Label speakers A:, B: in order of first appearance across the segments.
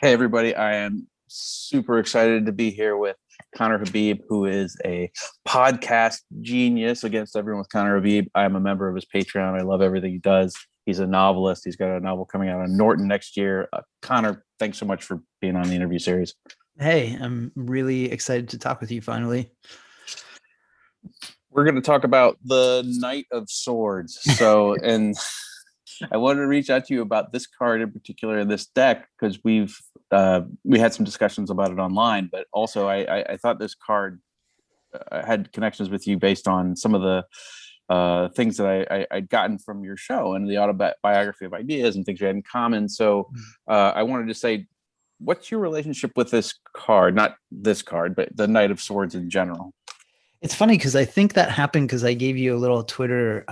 A: Hey, everybody. I am super excited to be here with Connor Habib, who is a podcast genius against everyone with Connor Habib. I am a member of his Patreon. I love everything he does. He's a novelist. He's got a novel coming out on Norton next year. Connor, thanks so much for being on the interview series.
B: Hey, I'm really excited to talk with you finally.
A: We're going to talk about the Knight of Swords. And I wanted to reach out to you about this card in particular in this deck because we had some discussions about it online, but also I thought this card had connections with you based on some of the things that I'd gotten from your show and the autobiography of ideas and things we had in common. So I wanted to say, what's your relationship with this card? Not this card, but the Knight of Swords in general.
B: It's funny because I think that happened because I gave you a little Twitter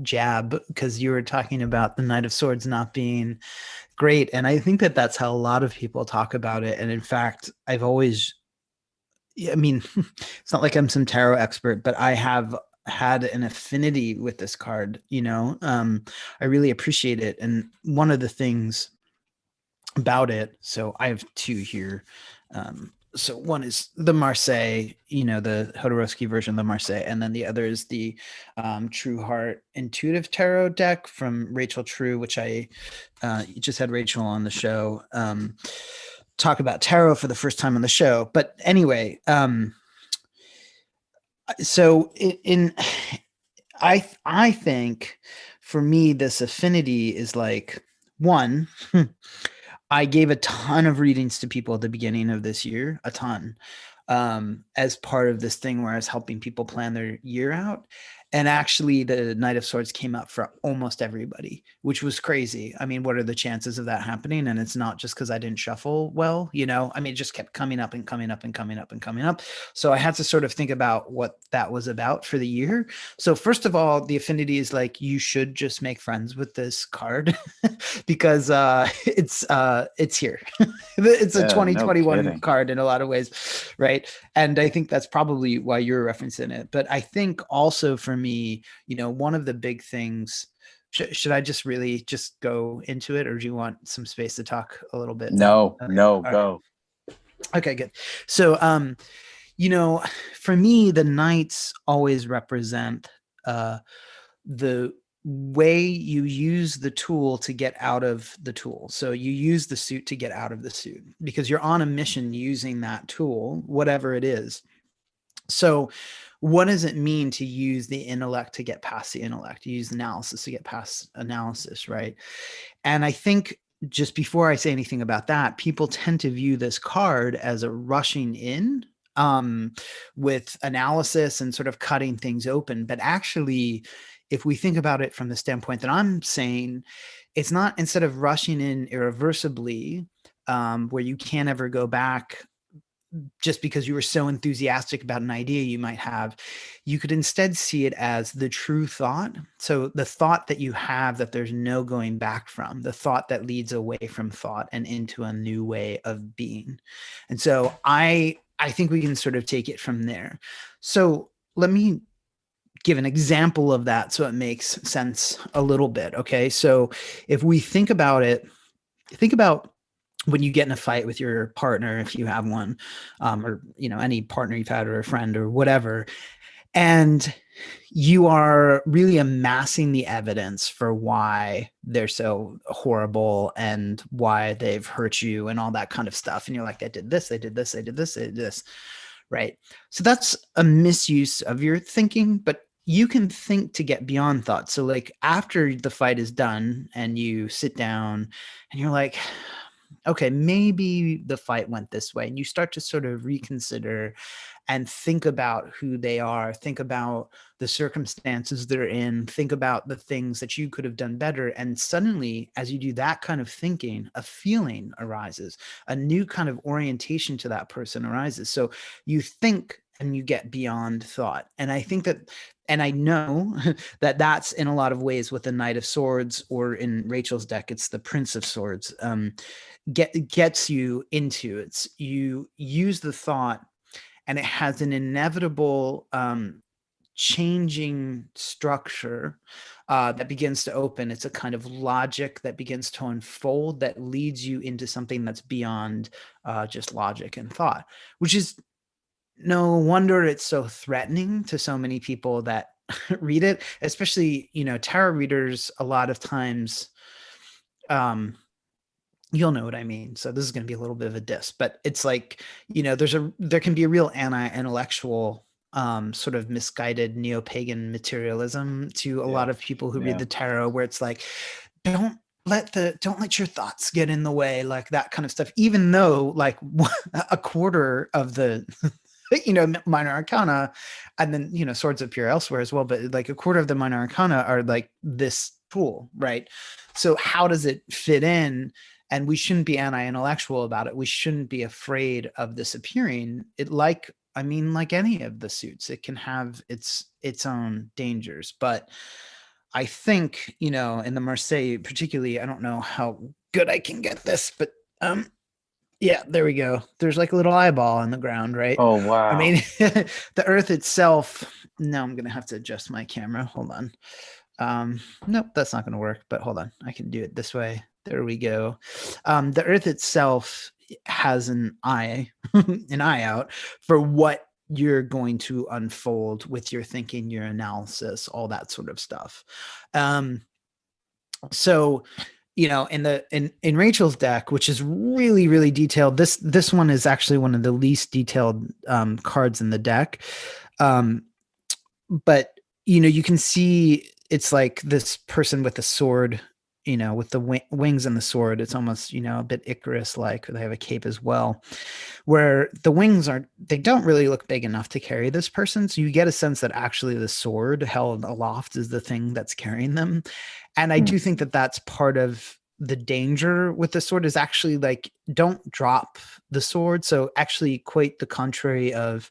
B: jab because you were talking about the Knight of Swords not being great. And I think that that's how a lot of people talk about it. And in fact, I've always, I mean, it's not like I'm some tarot expert, but I have had an affinity with this card, I really appreciate it. And one of the things about it, so I have two here. So one is the Marseille, the Hodorowski version of the Marseille, and then the other is the True Heart Intuitive Tarot deck from Rachel True, which I just had Rachel on the show talk about tarot for the first time on the show. But anyway, so I think for me this affinity is like one. I gave a ton of readings to people at the beginning of this year, a ton, as part of this thing where I was helping people plan their year out. And actually, the Knight of Swords came up for almost everybody, which was crazy. I mean, what are the chances of that happening? And it's not just because I didn't shuffle well, I mean, it just kept coming up and coming up and coming up and coming up. So I had to sort of think about what that was about for the year. So, first of all, the affinity is like you should just make friends with this card because it's here. It's a
A: Yeah, no
B: 2021
A: kidding.
B: card in a lot of ways, right? And I think that's probably why you're referencing it. But I think also for me, one of the big things, should I just really just go into it, or do you want some space to talk a little bit now?
A: No,
B: Okay.
A: no,
B: All right.
A: go.
B: Okay, good. So, you know, for me, the knights always represent the way you use the tool to get out of the tool. So you use the suit to get out of the suit because you're on a mission using that tool, whatever it is. So, what does it mean to use the intellect to get past the intellect? You use analysis to get past analysis, right? And I think just before I say anything about that, people tend to view this card as a rushing in with analysis and sort of cutting things open. But actually, if we think about it from the standpoint that I'm saying, it's not, instead of rushing in irreversibly, where you can't ever go back just because you were so enthusiastic about an idea you might have, you could instead see it as the true thought. So the thought that you have that there's no going back from, the thought that leads away from thought and into a new way of being. And so I think we can sort of take it from there. So let me give an example of that so it makes sense a little bit. Okay. So if we think about it, think about when you get in a fight with your partner, if you have one, or any partner you've had or a friend or whatever, and you are really amassing the evidence for why they're so horrible and why they've hurt you and all that kind of stuff. And you're like, they did this, they did this, they did this, they did this, right? So that's a misuse of your thinking, but you can think to get beyond thought. So like after the fight is done and you sit down and you're like, okay, maybe the fight went this way. And you start to sort of reconsider and think about who they are, think about the circumstances they're in, think about the things that you could have done better. And suddenly, as you do that kind of thinking, a feeling arises, a new kind of orientation to that person arises. So you think and you get beyond thought. And I think that, and I know that that's in a lot of ways with the Knight of Swords, or in Rachel's deck, it's the Prince of Swords. Gets you into it. You use the thought, and it has an inevitable changing structure that begins to open. It's a kind of logic that begins to unfold that leads you into something that's beyond just logic and thought, which is no wonder it's so threatening to so many people that read it, especially, tarot readers a lot of times. You'll know what I mean. So this is going to be a little bit of a diss, but it's like, there can be a real anti-intellectual sort of misguided neo-pagan materialism to a lot of people who read
A: Yeah.
B: the tarot, where it's like, don't don't let your thoughts get in the way, like that kind of stuff, even though like a quarter of the minor arcana, and then swords appear elsewhere as well, but like a quarter of the minor arcana are like this tool, right? So how does it fit in? And we shouldn't be anti-intellectual about it. We shouldn't be afraid of this appearing. Like any of the suits, it can have its own dangers. But I think, in the Marseille particularly, I don't know how good I can get this, but yeah, there we go. There's like a little eyeball on the ground, right?
A: Oh
B: I
A: wow.
B: mean, the earth itself. No, I'm gonna have to adjust my camera. Hold on. Nope, that's not gonna work, but hold on. I can do it this way. There we go. The earth itself has an eye, an eye out for what you're going to unfold with your thinking, your analysis, all that sort of stuff. So in Rachel's deck, which is really really detailed, this one is actually one of the least detailed cards in the deck, but you can see it's like this person with a sword, with the wings and the sword. It's almost a bit Icarus like. They have a cape as well, where the wings they don't really look big enough to carry this person, so you get a sense that actually the sword held aloft is the thing that's carrying them. And I do think that that's part of the danger with the sword, is actually like, don't drop the sword. So actually quite the contrary of,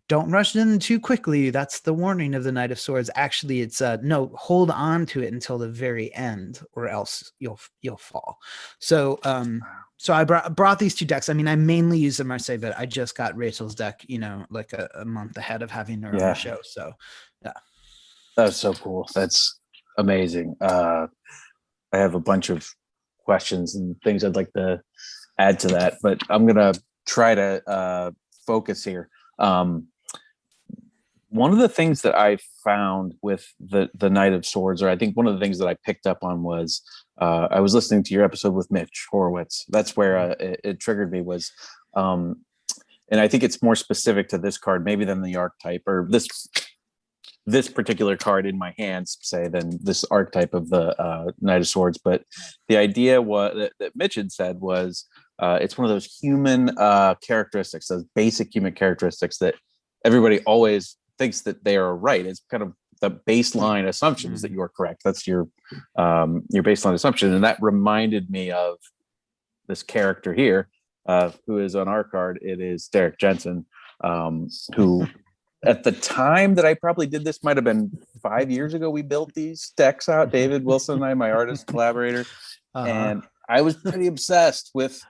B: don't rush in too quickly. That's the warning of the Knight of Swords. Actually, it's no, hold on to it until the very end, or else you'll fall. So so I brought these two decks. I mean, I mainly use the Marseille, but I just got Rachel's deck, like a month ahead of having her on the show. So yeah.
A: That's so cool. That's amazing. I have a bunch of questions and things I'd like to add to that, but I'm gonna try to focus here. One of the things that I found with the Knight of Swords, or I think one of the things that I picked up on, was I was listening to your episode with Mitch Horowitz. That's where it triggered me, was, and I think it's more specific to this card maybe than the archetype, or this particular card in my hands, say, than this archetype of the Knight of Swords. But the idea that Mitch had said was, it's one of those human characteristics, those basic human characteristics that everybody always thinks that they are right. It's kind of the baseline assumption is that you are correct. That's your baseline assumption. And that reminded me of this character here, who is on our card. It is Derek Jensen, who at the time that I probably did this, might have been 5 years ago. We built these decks out, David Wilson and I, my artist collaborator. And I was pretty obsessed with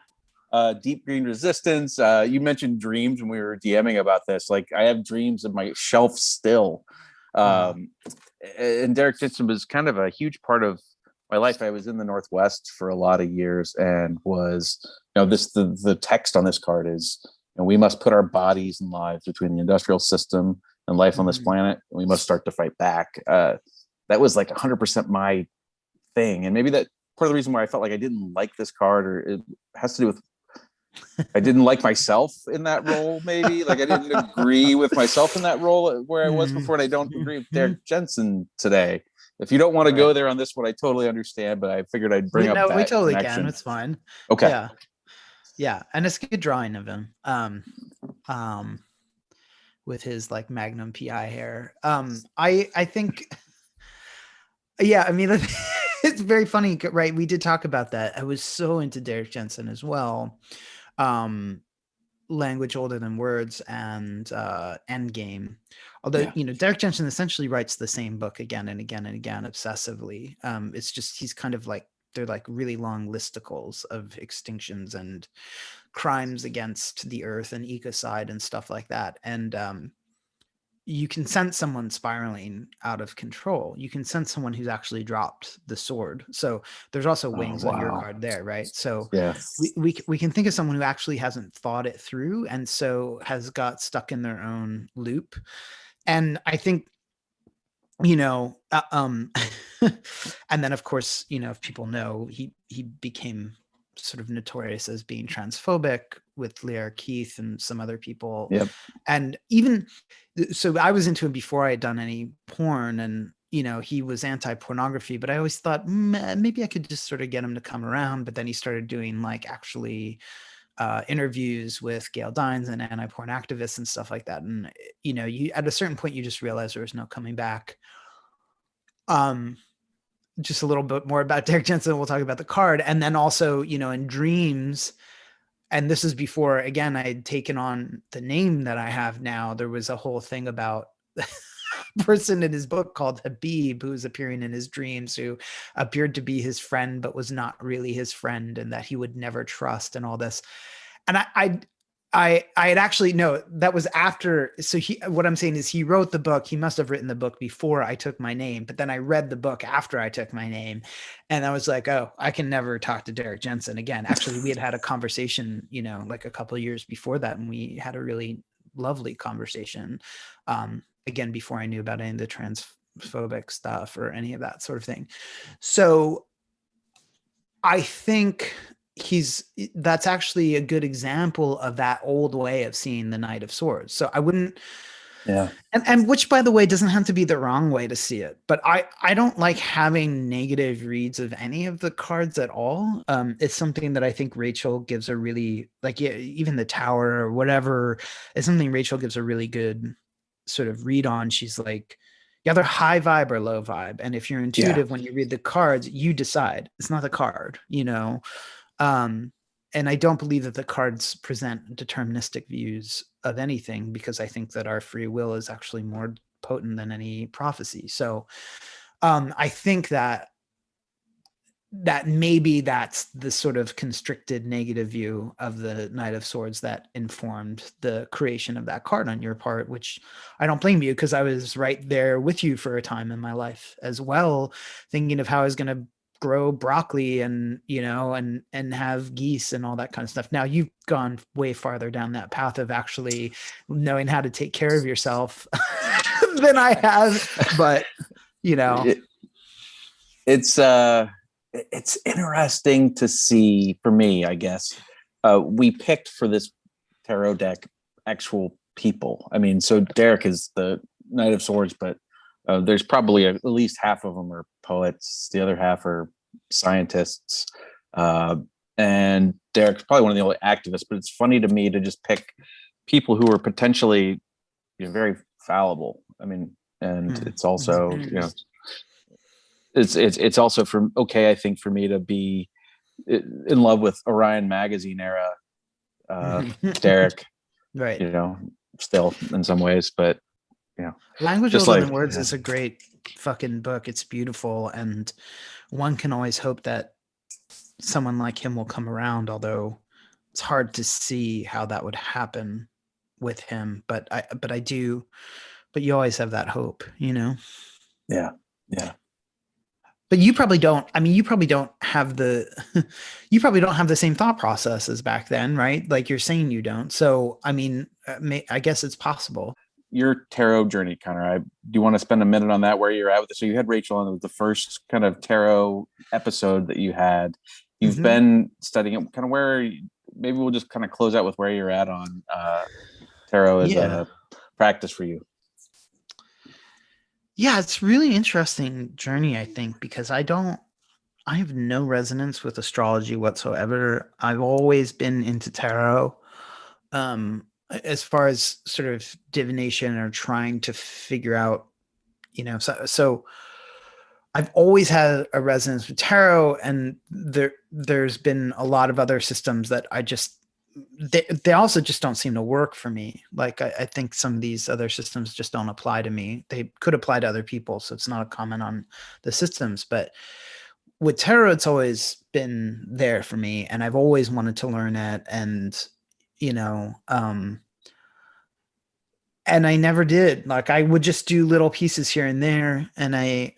A: Deep Green Resistance. You mentioned dreams when we were DMing about this. Like, I have dreams in my shelf still. And Derek Jensen was kind of a huge part of my life. I was in the Northwest for a lot of years, and was, the text on this card is, we must put our bodies and lives between the industrial system and life on this planet, and we must start to fight back. That was like 100% my thing. And maybe that part of the reason why I felt like I didn't like this card, or it has to do with, I didn't like myself in that role. Maybe like I didn't agree with myself in that role where I was before. And I don't agree with Derek Jensen today. If you don't want to go there on this one, I totally understand, but I figured I'd bring up that
B: we totally
A: connection.
B: can. It's fine.
A: Okay.
B: Yeah. And it's a good drawing of him. With his like Magnum PI hair. I think, yeah, I mean, it's very funny, right? We did talk about that. I was so into Derek Jensen as well. Language Older Than Words and Endgame. Although, Derek Jensen essentially writes the same book again and again and again obsessively. It's just, he's kind of like, they're like really long listicles of extinctions and crimes against the earth and ecocide and stuff like that. And you can sense someone spiraling out of control. You can sense someone who's actually dropped the sword. So there's also
A: Oh,
B: wings on your
A: wow.
B: card there, right? So
A: Yeah.
B: we can think of someone who actually hasn't thought it through, and so has got stuck in their own loop. And I think, you know, and then of course, you know, if people know, he became sort of notorious as being transphobic with Lear Keith and some other people.
A: Yep.
B: And even so, I was into him before I had done any porn, and you know, he was anti-pornography, but I always thought, maybe I could just sort of get him to come around. But then he started doing like actually interviews with Gail Dines and anti-porn activists and stuff like that. And you know, you at a certain point you just realize there was no coming back. Um, just a little bit more about Derek Jensen. We'll talk about the card, and then also, you know, in dreams. And this is before, again, I had taken on the name that I have now. There was a whole thing about a person in his book called Habib, who was appearing in his dreams, who appeared to be his friend, but was not really his friend, and that he would never trust, and all this. And I had actually, no, that was after. So what I'm saying is he wrote the book. He must have written the book before I took my name, but then I read the book after I took my name, and I was like, oh, I can never talk to Derek Jensen again. Actually, we had a conversation, you know, like a couple of years before that, and we had a really lovely conversation. Again, before I knew about any of the transphobic stuff or any of that sort of thing. So I think that's actually a good example of that old way of seeing the Knight of Swords. So I wouldn't,
A: Yeah.
B: and which, by the way, doesn't have to be the wrong way to see it, but I don't like having negative reads of any of the cards at all. It's something that I think Rachel gives a really, like, yeah, even the Tower or whatever is something Rachel gives a really good sort of read on. She's like, yeah, they're high vibe or low vibe, and if you're
A: Yeah.
B: intuitive when you read the cards, you decide. It's not the card, you know. Um, and I don't believe that the cards present deterministic views of anything, because I think that our free will is actually more potent than any prophecy. So I think that maybe that's the sort of constricted negative view of the Knight of Swords that informed the creation of that card on your part, which I don't blame you, because I was right there with you for a time in my life as well, thinking of how I was going to grow broccoli and, you know, and have geese and all that kind of stuff. Now you've gone way farther down that path of actually knowing how to take care of yourself than I have, but you know.
A: It, it's interesting to see for me, I guess. We picked for this tarot deck actual people. I mean, so Derek is the Knight of Swords, but there's probably at least half of them are poets, the other half are scientists, and Derek's probably one of the only activists. But it's funny to me to just pick people who are potentially, you know, very fallible. I mean, and it's also, you know, it's also for okay, I think, for me to be in love with Orion magazine era Derek,
B: Right.
A: you know, still in some ways, but you know,
B: Language
A: just
B: Older
A: like
B: Than Words
A: yeah,
B: is a great fucking book. It's beautiful, and one can always hope that someone like him will come around, although it's hard to see how that would happen with him. But I do, but you always have that hope, you know?
A: yeah, yeah.
B: But you probably don't. I mean, you probably don't have the you probably don't have the same thought process as back then, right? Like you're saying you don't. So, I mean, I guess it's possible.
A: Your tarot journey, Connor. Do you want to spend a minute on that? Where you're at with it? So you had Rachel on. It was the first kind of tarot episode that you had. You've
B: Mhm.
A: been studying it. Kind of where? Maybe we'll just kind of close out with where you're at on tarot as
B: Yeah.
A: a practice for you.
B: Yeah, it's really interesting journey, I think, because I have no resonance with astrology whatsoever. I've always been into tarot. As far as sort of divination or trying to figure out, you know, so I've always had a resonance with tarot, and there's been a lot of other systems that I just they also just don't seem to work for me. Like I think some of these other systems just don't apply to me. They could apply to other people, so it's not a comment on the systems. But with tarot, it's always been there for me, and I've always wanted to learn it. And you know, And I never did. Like I would just do little pieces here and there. And I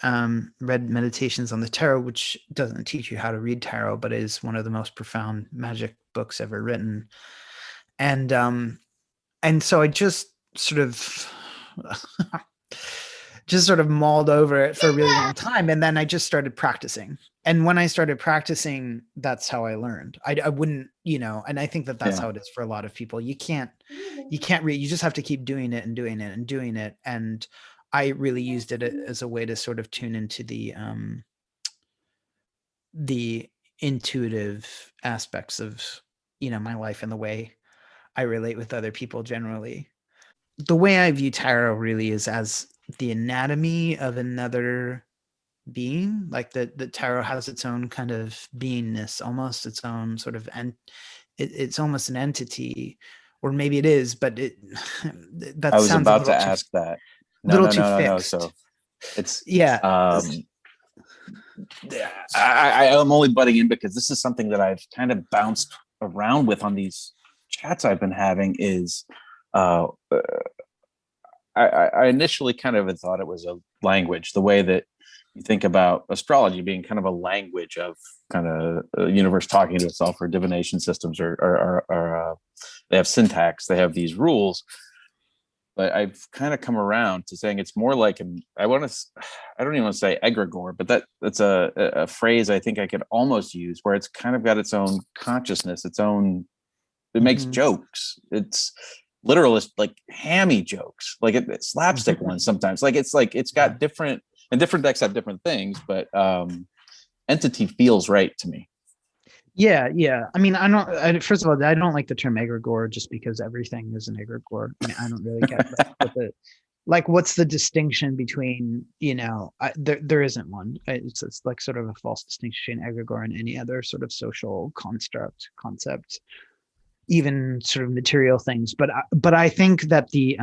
B: read Meditations on the Tarot, which doesn't teach you how to read tarot, but is one of the most profound magic books ever written. And so I sort of just sort of mauled over it for a really long time. And then I just started practicing. And when I started practicing, that's how I learned. I wouldn't, and I think that that's
A: Yeah.
B: how it is for a lot of people. You can't read, you just have to keep doing it and doing it and doing it. And I really used it as a way to sort of tune into the intuitive aspects of, my life and the way I relate with other people generally. The way I view tarot really is as the anatomy of another being. Like the tarot has its own kind of beingness, almost its own sort of, and it's almost an entity, or maybe it is, but it
A: I
B: that
A: was
B: sounds a
A: about to ask that. No,
B: little
A: no,
B: too
A: no, no, no.
B: fixed.
A: So it's
B: Yeah.
A: I'm only butting in because this is something that I've kind of bounced around with on these chats I've been having. Is uh, I initially kind of had thought it was a language, the way that you think about astrology being kind of a language of kind of universe talking to itself, or divination systems, or they have syntax, they have these rules. But I've kind of come around to saying it's more like I don't even want to say egregore, but that's a phrase I think I could almost use, where it's kind of got its own consciousness, its own, it makes
B: Mhm.
A: jokes. It's literalist, like hammy jokes, like slapstick ones sometimes. Like it's
B: Yeah.
A: got different, and different decks have different things, but entity feels right to me.
B: Yeah, yeah. I mean, first of all, I don't like the term egregore just because everything is an egregore. I mean, I don't really get what's the distinction between, there isn't one. It's like sort of a false distinction between egregore and any other sort of social concept, even sort of material things. But I think that the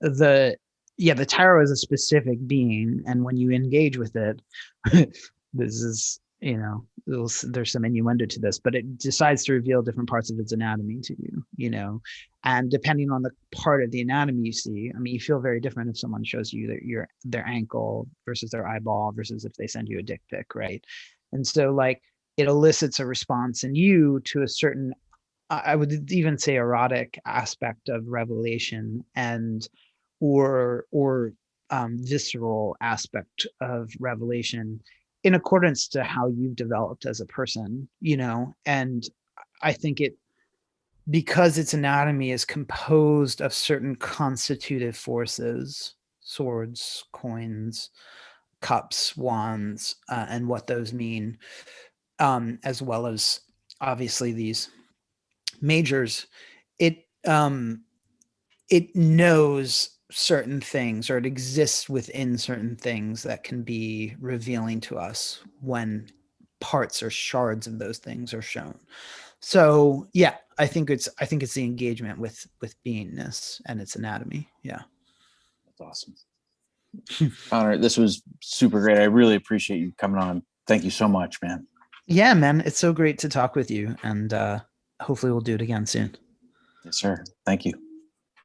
B: the tarot is a specific being, and when you engage with it, this is, there's some innuendo to this, but it decides to reveal different parts of its anatomy to you, and depending on the part of the anatomy you see, I mean, you feel very different if someone shows you their ankle versus their eyeball versus if they send you a dick pic, right? And so like it elicits a response in you to a certain, I would even say, erotic aspect of revelation, and or visceral aspect of revelation, in accordance to how you've developed as a person, and I think because its anatomy is composed of certain constitutive forces, swords, coins, cups, wands, and what those mean, as well as obviously these majors, it it knows certain things, or it exists within certain things that can be revealing to us when parts or shards of those things are shown. So yeah, I think it's the engagement with beingness and its anatomy. Yeah.
A: That's awesome. Connor, this was super great. I really appreciate you coming on. Thank you so much, man.
B: Yeah, man, it's so great to talk with you, and hopefully we'll do it again soon.
A: Yes, sir. Thank you.